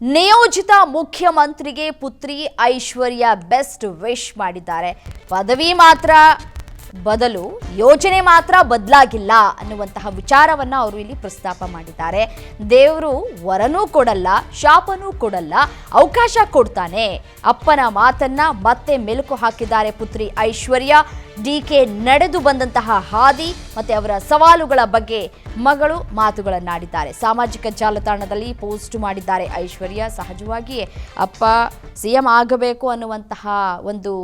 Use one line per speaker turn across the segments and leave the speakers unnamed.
ನಿಯೋಜಿತ ಮುಖ್ಯಮಂತ್ರಿಗೆ ಪುತ್ರಿ ಐಶ್ವರ್ಯ ಬೆಸ್ಟ್ ವಿಶ್ ಮಾಡಿದ್ದಾರೆ. ಪದವಿ ಮಾತ್ರ ಬದಲು ಯೋಜನೆ ಮಾತ್ರ ಬದಲಾಗಿಲ್ಲ ಅನ್ನುವಂತಹ ವಿಚಾರವನ್ನ ಅವರು ಇಲ್ಲಿ ಪ್ರಸ್ತಾಪ ಮಾಡಿದ್ದಾರೆ. ದೇವರು ವರನೂ ಕೊಡಲ್ಲ, ಶಾಪನೂ ಕೊಡಲ್ಲ, ಅವಕಾಶ ಕೊಡ್ತಾನೆ. ಅಪ್ಪನ ಮಾತನ್ನ ಮತ್ತೆ ಮೆಲುಕು ಹಾಕಿದ್ದಾರೆ ಪುತ್ರಿ ಐಶ್ವರ್ಯ. ಡಿಕೆ ನಡೆದು ಬಂದಂತಹ ಹಾದಿ ಮತ್ತೆ ಅವರ ಸವಾಲುಗಳ ಬಗ್ಗೆ ಮಗಳು ಮಾತುಗಳನ್ನಾಡಿದ್ದಾರೆ. ಸಾಮಾಜಿಕ ಜಾಲತಾಣದಲ್ಲಿ ಪೋಸ್ಟ್ ಮಾಡಿದ್ದಾರೆ ಐಶ್ವರ್ಯ. ಸಹಜವಾಗಿಯೇ ಅಪ್ಪ ಸಿಎಂ ಆಗಬೇಕು ಅನ್ನುವಂತಹ ಒಂದು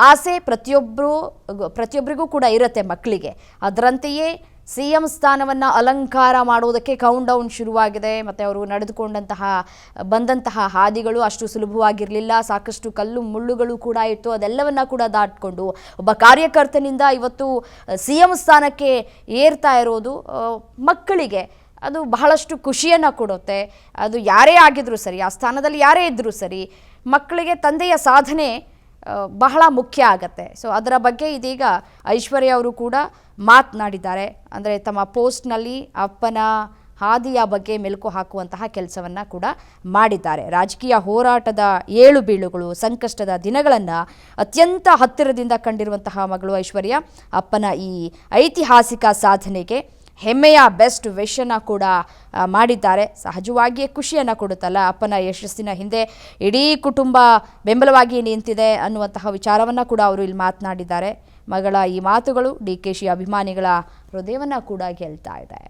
ಆಸೆ ಪ್ರತಿಯೊಬ್ಬರಿಗೂ ಕೂಡ ಇರುತ್ತೆ ಮಕ್ಕಳಿಗೆ. ಅದರಂತೆಯೇ ಸಿಎಂ ಸ್ಥಾನವನ್ನು ಅಲಂಕಾರ ಮಾಡುವುದಕ್ಕೆ ಕೌಂಟ್ ಡೌನ್ ಶುರುವಾಗಿದೆ. ಮತ್ತು ಅವರು ಬಂದಂತಹ ಹಾದಿಗಳು ಅಷ್ಟು ಸುಲಭವಾಗಿರಲಿಲ್ಲ. ಸಾಕಷ್ಟು ಕಲ್ಲು ಮುಳ್ಳುಗಳು ಕೂಡ ಇತ್ತು. ಅದೆಲ್ಲವನ್ನ ಕೂಡ ದಾಟಿಕೊಂಡು ಒಬ್ಬ ಕಾರ್ಯಕರ್ತನಿಂದ ಇವತ್ತು ಸಿಎಂ ಸ್ಥಾನಕ್ಕೆ ಏರ್ತಾ ಇರೋದು ಮಕ್ಕಳಿಗೆ ಅದು ಬಹಳಷ್ಟು ಖುಷಿಯನ್ನು ಕೊಡುತ್ತೆ. ಅದು ಯಾರೇ ಆಗಿದ್ರೂ ಸರಿ, ಆ ಸ್ಥಾನದಲ್ಲಿ ಯಾರೇ ಇದ್ದರೂ ಸರಿ, ಮಕ್ಕಳಿಗೆ ತಂದೆಯ ಸಾಧನೆ ಬಹಳ ಮುಖ್ಯ ಆಗತ್ತೆ. ಸೊ ಅದರ ಬಗ್ಗೆ ಇದೀಗ ಐಶ್ವರ್ಯ ಅವರು ಕೂಡ ಮಾತನಾಡಿದ್ದಾರೆ. ಅಂದರೆ ತಮ್ಮ ಪೋಸ್ಟ್ನಲ್ಲಿ ಅಪ್ಪನ ಹಾದಿಯ ಬಗ್ಗೆ ಮೆಲುಕು ಹಾಕುವಂತಹ ಕೆಲಸವನ್ನು ಕೂಡ ಮಾಡಿದ್ದಾರೆ. ರಾಜಕೀಯ ಹೋರಾಟದ ಏಳು ಬೀಳುಗಳು, ಸಂಕಷ್ಟದ ದಿನಗಳನ್ನು ಅತ್ಯಂತ ಹತ್ತಿರದಿಂದ ಕಂಡಿರುವಂತಹ ಮಗಳು ಐಶ್ವರ್ಯ ಅಪ್ಪನ ಈ ಐತಿಹಾಸಿಕ ಸಾಧನೆಗೆ ಹೆಮ್ಮೆಯ ಬೆಸ್ಟ್ ವಿಶನ್ನು ಕೂಡ ಮಾಡಿದ್ದಾರೆ. ಸಹಜವಾಗಿಯೇ ಖುಷಿಯನ್ನು ಕೊಡುತ್ತಲ್ಲ, ಅಪ್ಪನ ಯಶಸ್ಸಿನ ಹಿಂದೆ ಇಡೀ ಕುಟುಂಬ ಬೆಂಬಲವಾಗಿ ನಿಂತಿದೆ ಅನ್ನುವಂತಹ ವಿಚಾರವನ್ನು ಕೂಡ ಅವರು ಇಲ್ಲಿ ಮಾತನಾಡಿದ್ದಾರೆ. ಮಗಳ ಈ ಮಾತುಗಳು ಡಿಕೆಶಿ ಅಭಿಮಾನಿಗಳ ಹೃದಯವನ್ನು ಕೂಡ ಗೆಲ್ತಾ ಇದೆ.